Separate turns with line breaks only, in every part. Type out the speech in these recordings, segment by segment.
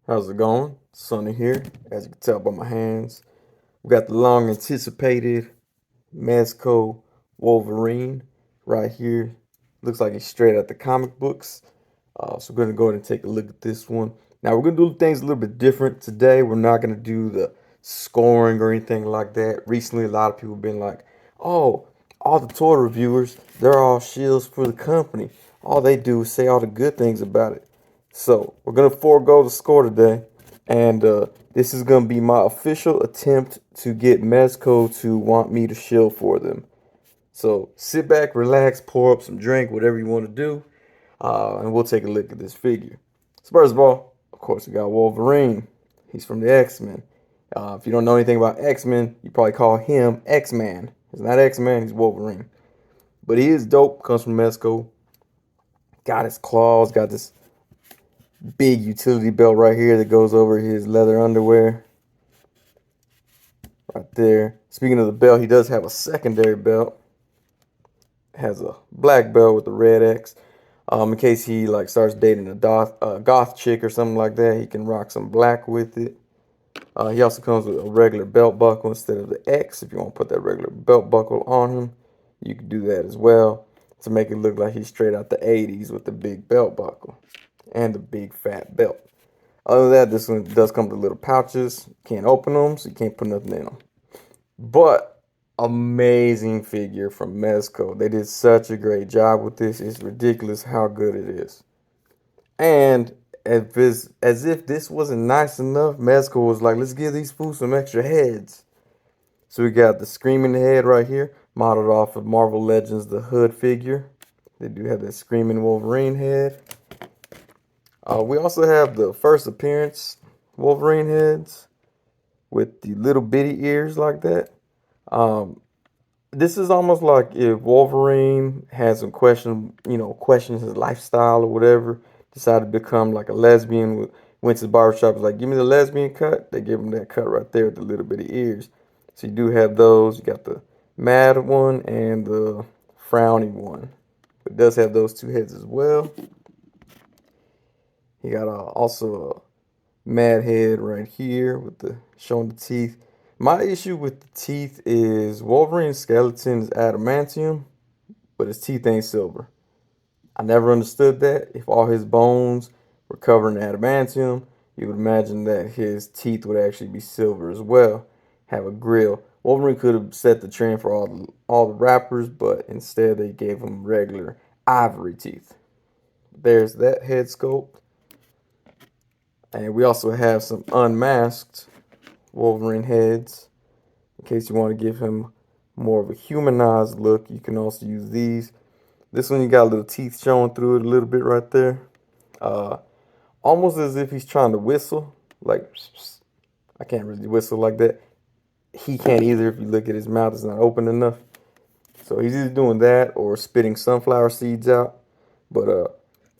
How's it going? Sunny here, as you can tell by my hands. We got the long anticipated Mezco Wolverine right here. Looks like he's straight out the comic books. So we're gonna go ahead and take a look at this one. Now we're gonna do things a little bit different today. We're not gonna do the scoring or anything like that. Recently, a lot of people have been like, "Oh, all the toy reviewers, they're all shills for the company. All they do is say all the good things about it." So we're gonna forego the score today, and this is gonna be my official attempt to get Mezco to want me to shill for them. So sit back, relax, pour up some drink, whatever you want to do, and we'll take a look at this figure. So first of all, of course, we got Wolverine. He's from the X-Men. If you don't know anything about X-Men, you probably call him X-Man. He's not X-Man, he's Wolverine. But he is dope, comes from Mezco. Got his claws, got this big utility belt right here that goes over his leather underwear. Right there. Speaking of the belt, he does have a secondary belt. Has a black belt with a red X. In case he like starts dating a goth chick or something like that, he can rock some black with it. He also comes with a regular belt buckle instead of the X. If you want to put that regular belt buckle on him, you can do that as well to make it look like he's straight out the 80s with the big belt buckle and the big fat belt. Other than that, this one does come with little pouches. Can't open them, so you can't put nothing in them. But amazing figure from Mezco. They did such a great job with this. It's ridiculous how good it is. And as if this wasn't nice enough, Mezco was like, let's give these fools some extra heads. So we got the Screaming head right here, modeled off of Marvel Legends, the Hood figure. They do have that Screaming Wolverine head. We also have the first appearance Wolverine heads with the little bitty ears like that. This is almost like if Wolverine had some questions his lifestyle or whatever, decided to become like a lesbian, went to the barbershop, was like, give me the lesbian cut. They give him that cut right there with the little bitty ears. So you do have those. You got the mad one and the frowny one. It does have those two heads as well. He got also a mad head right here with the showing the teeth. My issue with the teeth is Wolverine's skeleton is adamantium, but his teeth ain't silver. I never understood that. If all his bones were covered in adamantium, you would imagine that his teeth would actually be silver as well. Have a grill. Wolverine could have set the trend for all the rappers, but instead they gave him regular ivory teeth. There's that head sculpt. And we also have some unmasked Wolverine heads. In case you want to give him more of a humanized look, you can also use these. This one, you got little teeth showing through it a little bit right there. Almost as if he's trying to whistle. Like, I can't really whistle like that. He can't either if you look at his mouth, it's not open enough. So he's either doing that or spitting sunflower seeds out. But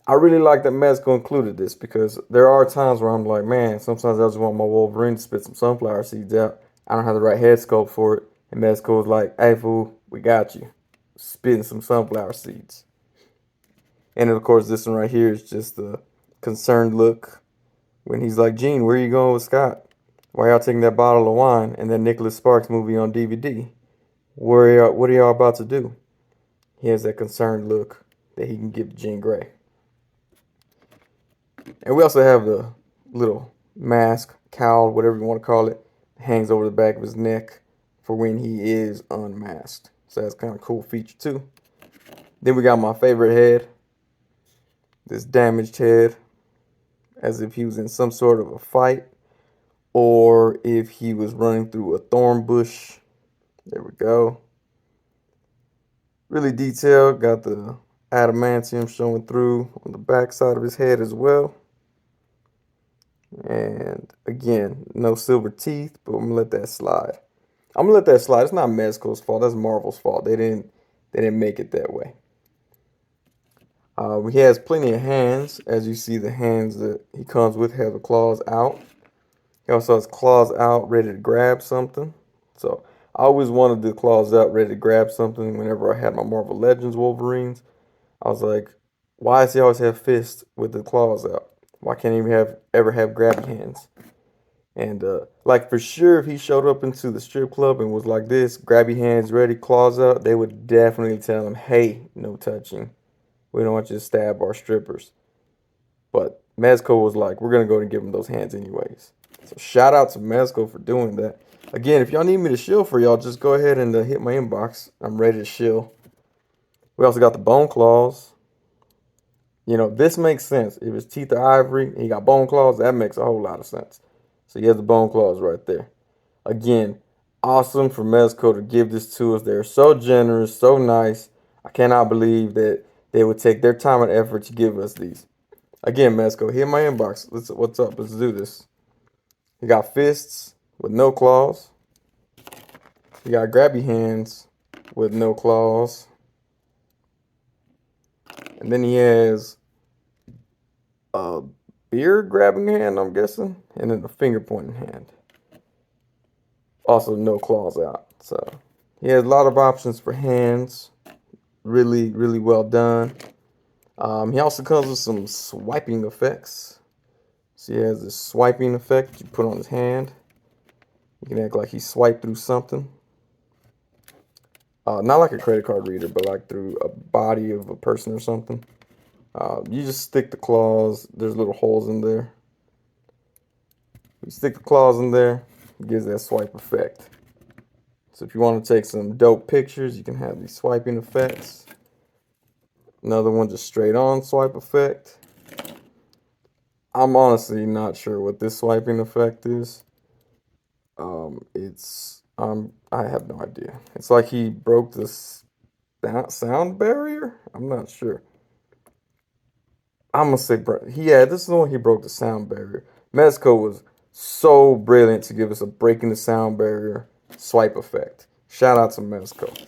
I really like that Mezco included this because there are times where I'm like, man, sometimes I just want my Wolverine to spit some sunflower seeds out. I don't have the right head sculpt for it. And Mezco's like, hey, fool, we got you. Spitting some sunflower seeds. And of course, this one right here is just the concerned look when he's like, Gene, where are you going with Scott? Why y'all taking that bottle of wine and that Nicholas Sparks movie on DVD? What are y'all about to do? He has that concerned look that he can give to Jean Grey. And we also have the little mask, cowl, whatever you want to call it, hangs over the back of his neck for when he is unmasked. So that's kind of a cool feature too. Then we got my favorite head, this damaged head, as if he was in some sort of a fight or if he was running through a thorn bush. There we go. Really detailed, got the adamantium showing through on the back side of his head as well. And again, no silver teeth, but I'm gonna let that slide. I'm gonna let that slide. It's not Mezco's fault. That's Marvel's fault. They didn't make it that way. He has plenty of hands. As you see, the hands that he comes with have the claws out. He also has claws out, ready to grab something. So I always wanted the claws out, ready to grab something. Whenever I had my Marvel Legends Wolverines, I was like, why does he always have fists with the claws out? Why can't he ever have grabby hands? And like for sure, if he showed up into the strip club and was like this, grabby hands ready, claws out, they would definitely tell him, hey, no touching. We don't want you to stab our strippers. But Mezco was like, we're going to go and give him those hands anyways. So shout out to Mezco for doing that. Again, if y'all need me to shill for y'all, just go ahead and hit my inbox. I'm ready to shill. We also got the bone claws. You know, this makes sense. If his teeth are ivory, he got bone claws, that makes a whole lot of sense. So he has the bone claws right there. Again, awesome for Mezco to give this to us. They're so generous, so nice. I cannot believe that they would take their time and effort to give us these. Again, Mezco, hit my inbox. What's up? Let's do this. He got fists with no claws. He got grabby hands with no claws. And then he has a beard grabbing hand, I'm guessing, and then a finger pointing hand. Also, no claws out. So he has a lot of options for hands. Really, really well done. He also comes with some swiping effects. So he has this swiping effect you put on his hand. You can act like he swiped through something. Not like a credit card reader, but like through a body of a person or something. You just stick the claws. There's little holes in there. You stick the claws in there, it gives that swipe effect. So if you want to take some dope pictures, you can have these swiping effects. Another one just straight on swipe effect. I'm honestly not sure what this swiping effect is. I have no idea. It's like he broke the sound barrier. I'm not sure. I'm gonna say, yeah, this is the one he broke the sound barrier. Mezco was so brilliant to give us a breaking the sound barrier swipe effect. Shout out to Mezco.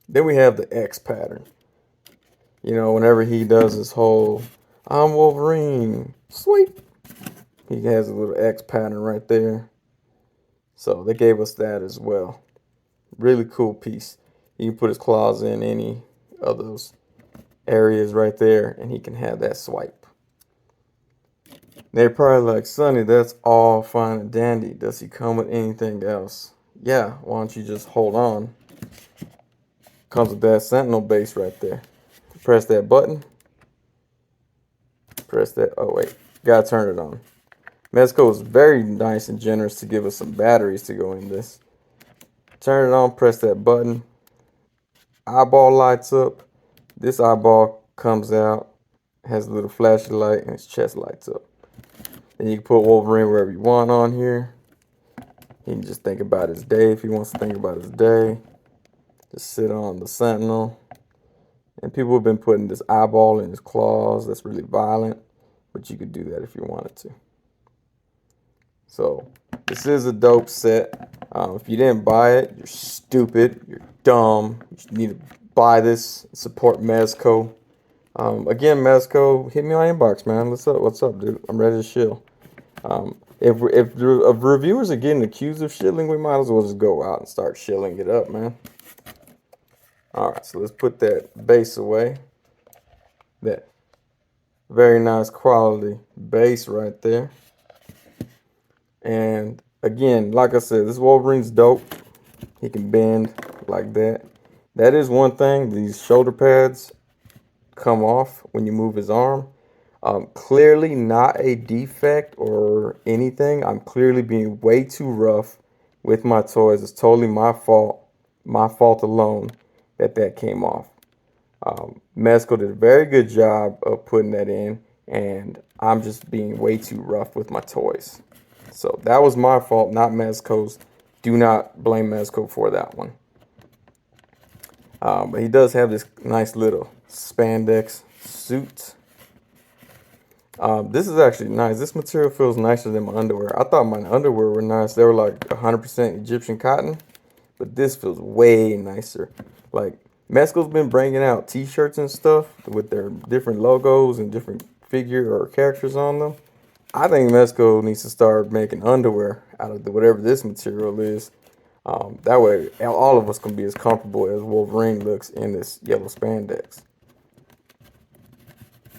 Then we have the X pattern. You know, whenever he does this whole I'm Wolverine sweep, he has a little X pattern right there. So they gave us that as well. Really cool piece. He can put his claws in any of those areas right there, and he can have that swipe. They're probably like, Sonny, that's all fine and dandy. Does he come with anything else? Yeah, why don't you just hold on? Comes with that Sentinel base right there. Press that button. Press that. Oh, wait. Gotta turn it on. Mezco is very nice and generous to give us some batteries to go in this. Turn it on, press that button. Eyeball lights up. This eyeball comes out, has a little flashing light, and his chest lights up. And you can put Wolverine wherever you want on here. He can just think about his day if he wants to think about his day. Just sit on the Sentinel. And people have been putting this eyeball in his claws. That's really violent, but you could do that if you wanted to. So this is a dope set. If you didn't buy it, you're stupid. You're dumb. You need to buy this. Support Mezco. Again, Mezco, hit me on inbox, man. What's up, dude? I'm ready to shill. If reviewers are getting accused of shilling, we might as well just go out and start shilling it up, man. All right, so let's put that base away. That very nice quality base right there. And again, like I said, this Wolverine's dope. He can bend like that. That is one thing. These shoulder pads come off when you move his arm. Clearly not a defect or anything. I'm clearly being way too rough with my toys. It's totally my fault. My fault alone that came off. Mezco did a very good job of putting that in, and I'm just being way too rough with my toys. So that was my fault, not Mezco's. Do not blame Mezco for that one. But he does have this nice little spandex suit. This is actually nice. This material feels nicer than my underwear. I thought my underwear were nice. They were like 100% Egyptian cotton. But this feels way nicer. Like, Mezco's been bringing out t-shirts and stuff with their different logos and different figure or characters on them. I think Mezco needs to start making underwear out of whatever this material is. That way, all of us can be as comfortable as Wolverine looks in this yellow spandex.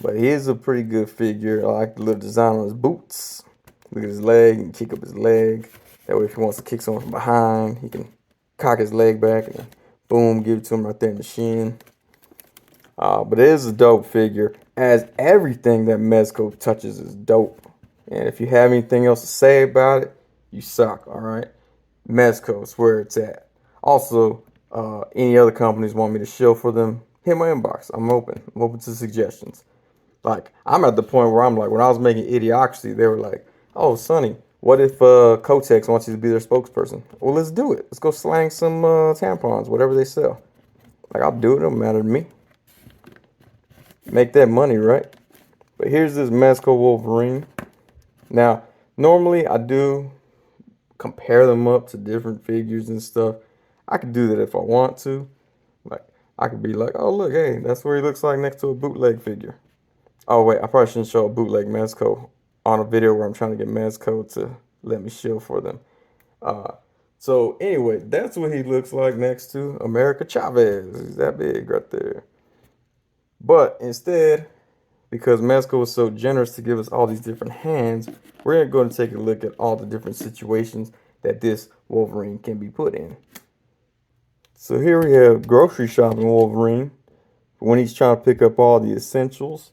But he is a pretty good figure. I like the little design on his boots. Look at his leg and kick up his leg. That way if he wants to kick someone from behind, he can cock his leg back and then boom, give it to him right there in the shin. But it is a dope figure, as everything that Mezco touches is dope. And if you have anything else to say about it, you suck, alright? Mezco is where it's at. Also, any other companies want me to shill for them, hit my inbox. I'm open to suggestions. Like, I'm at the point where I'm like, when I was making Idiocracy, they were like, oh, Sonny, what if Kotex wants you to be their spokesperson? Well, let's do it. Let's go slang some tampons, whatever they sell. Like, I'll do it. It don't matter to me. Make that money, right? But here's this Mezco Wolverine. Now, normally I do compare them up to different figures and stuff. I could do that if I want to. Like, I could be like, oh, look, hey, that's where he looks like next to a bootleg figure. Oh, wait, I probably shouldn't show a bootleg Mezco on a video where I'm trying to get Mezco to let me shill for them. So, anyway, that's what he looks like next to America Chavez. He's that big right there. But instead, because Mezco was so generous to give us all these different hands, we're going to take a look at all the different situations that this Wolverine can be put in. So here we have grocery shopping Wolverine. When he's trying to pick up all the essentials,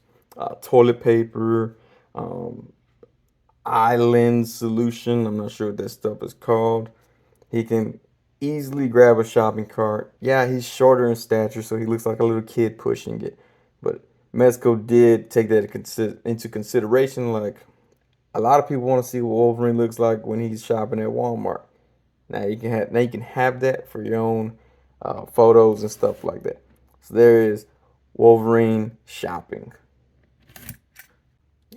toilet paper, island solution, I'm not sure what that stuff is called. He can easily grab a shopping cart. Yeah, he's shorter in stature, so he looks like a little kid pushing it. But Mezco did take that into consideration. Like, a lot of people want to see what Wolverine looks like when he's shopping at Walmart. Now you can have that for your own photos and stuff like that. So there is Wolverine shopping.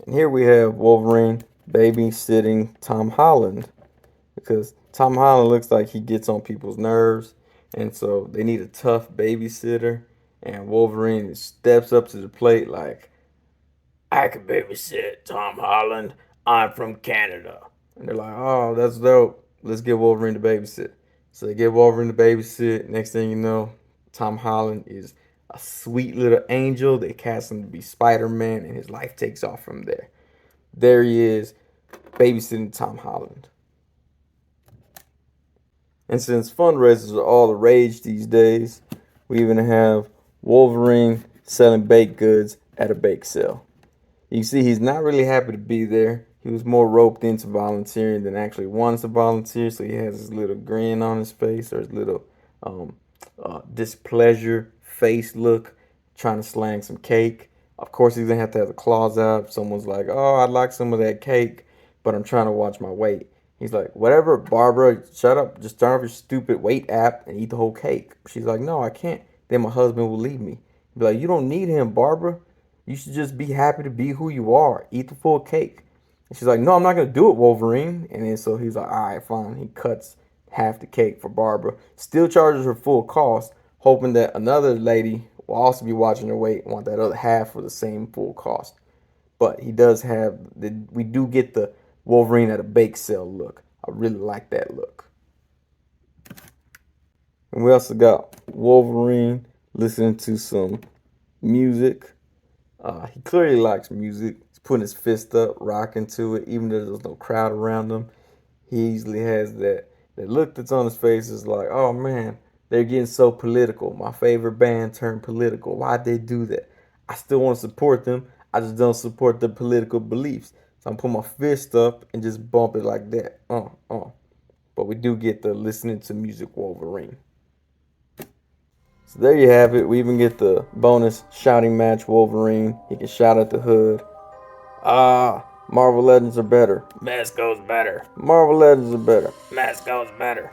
And here we have Wolverine babysitting Tom Holland, because Tom Holland looks like he gets on people's nerves, and so they need a tough babysitter. And Wolverine steps up to the plate like, I can babysit Tom Holland. I'm from Canada. And they're like, oh, that's dope. Let's get Wolverine to babysit. So they get Wolverine to babysit. Next thing you know, Tom Holland is a sweet little angel. They cast him to be Spider-Man, and his life takes off from there. There he is, babysitting Tom Holland. And since fundraisers are all the rage these days, we even have Wolverine selling baked goods at a bake sale. You can see he's not really happy to be there. He was more roped into volunteering than actually wants to volunteer. So he has his little grin on his face, or his little displeasure face look, trying to slang some cake. Of course, he's going to have the claws out. If someone's like, oh, I'd like some of that cake, but I'm trying to watch my weight. He's like, whatever, Barbara, shut up. Just turn off your stupid weight app and eat the whole cake. She's like, no, I can't. Then my husband will leave me. He'd be like, you don't need him, Barbara. You should just be happy to be who you are. Eat the full cake. And she's like, no, I'm not going to do it, Wolverine. And then so he's like, all right, fine. He cuts half the cake for Barbara. Still charges her full cost, hoping that another lady will also be watching her weight and want that other half for the same full cost. But he does have, we do get the Wolverine at a bake sale look. I really like that look. And we also got Wolverine listening to some music. He clearly likes music. He's putting his fist up, rocking to it, even though there's no crowd around him. He easily has that look that's on his face is like, oh man, they're getting so political. My favorite band turned political. Why'd they do that? I still want to support them. I just don't support their political beliefs. So I'm putting my fist up and just bump it like that. But we do get the listening to music Wolverine. So there you have it. We even get the bonus shouting match Wolverine. He can shout at the hood. Marvel Legends are better.
Mezco's better.
Marvel Legends are better.
Mezco's better.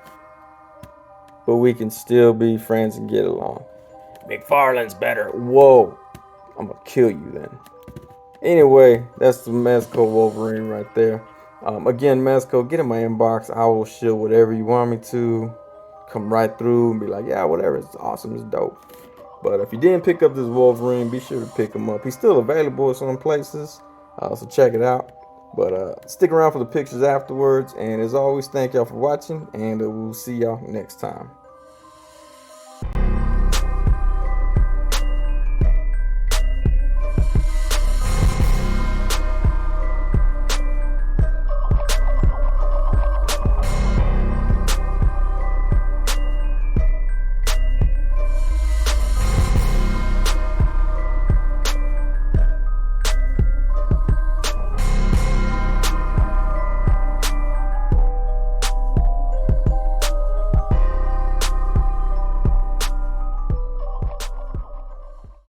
But we can still be friends and get along.
McFarlane's better.
Whoa. I'm gonna kill you then. Anyway, that's the Mezco Wolverine right there. Again, Mezco, get in my inbox. I will shill whatever you want me to. Come right through and be like, yeah, whatever. It's awesome. It's dope. But if you didn't pick up this Wolverine, be sure to pick him up. He's still available at some places. So check it out. But stick around for the pictures afterwards. And as always, thank y'all for watching. And we'll see y'all next time.